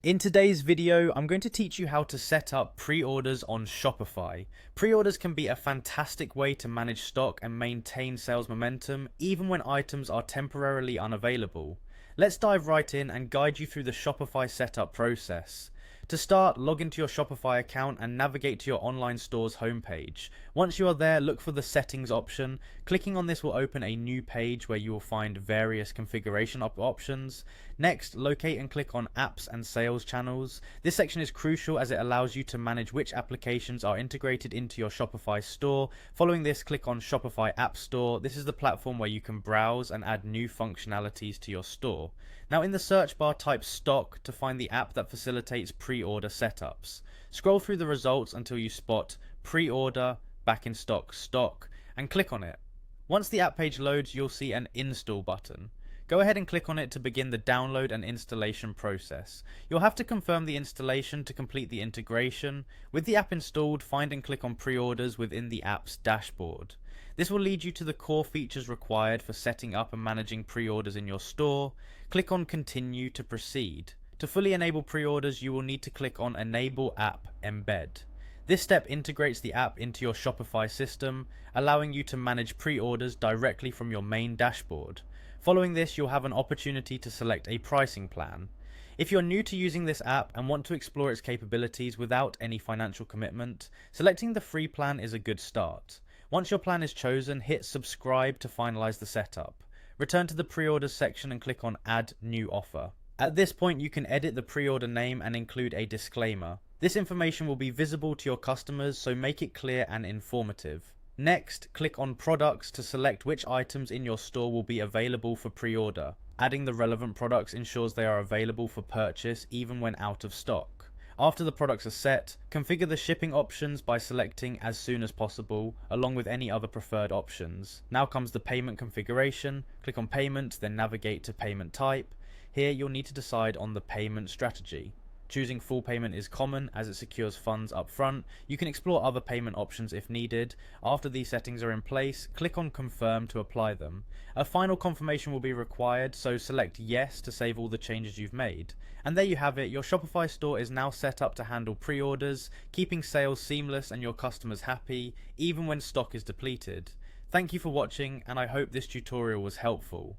In today's video, I'm going to teach you how to set up pre-orders on Shopify. Pre-orders can be a fantastic way to manage stock and maintain sales momentum, even when items are temporarily unavailable. Let's dive right in and guide you through the Shopify setup process. To start, log into your Shopify account and navigate to your online store's homepage. Once you are there, look for the settings option. Clicking on this will open a new page where you will find various configuration options. Next, locate and click on apps and sales channels. This section is crucial as it allows you to manage which applications are integrated into your Shopify store. Following this, click on Shopify App Store. This is the platform where you can browse and add new functionalities to your store. Now in the search bar, type stock to find the app that facilitates pre-order setups. Scroll through the results until you spot pre-order, back in stock, and click on it. Once the app page loads, you'll see an install button. Go ahead and click on it to begin the download and installation process. You'll have to confirm the installation to complete the integration. With the app installed, find and click on pre-orders within the app's dashboard. This will lead you to the core features required for setting up and managing pre-orders in your store. Click on continue to proceed. To fully enable pre-orders, you will need to click on enable app embed. This step integrates the app into your Shopify system, allowing you to manage pre-orders directly from your main dashboard. Following this, you'll have an opportunity to select a pricing plan. If you're new to using this app and want to explore its capabilities without any financial commitment, selecting the free plan is a good start. Once your plan is chosen, hit subscribe to finalize the setup. Return to the pre-orders section and click on add new offer. At this point, you can edit the pre-order name and include a disclaimer. This information will be visible to your customers, so make it clear and informative. Next, click on products to select which items in your store will be available for pre-order. Adding the relevant products ensures they are available for purchase even when out of stock. After the products are set, configure the shipping options by selecting as soon as possible, along with any other preferred options. Now comes the payment configuration. Click on payment, then navigate to payment type. Here you'll need to decide on the payment strategy. Choosing full payment is common as it secures funds up front. You can explore other payment options if needed. After these settings are in place, click on confirm to apply them. A final confirmation will be required, so select yes to save all the changes you've made. And there you have it, your Shopify store is now set up to handle pre-orders, keeping sales seamless and your customers happy, even when stock is depleted. Thank you for watching, and I hope this tutorial was helpful.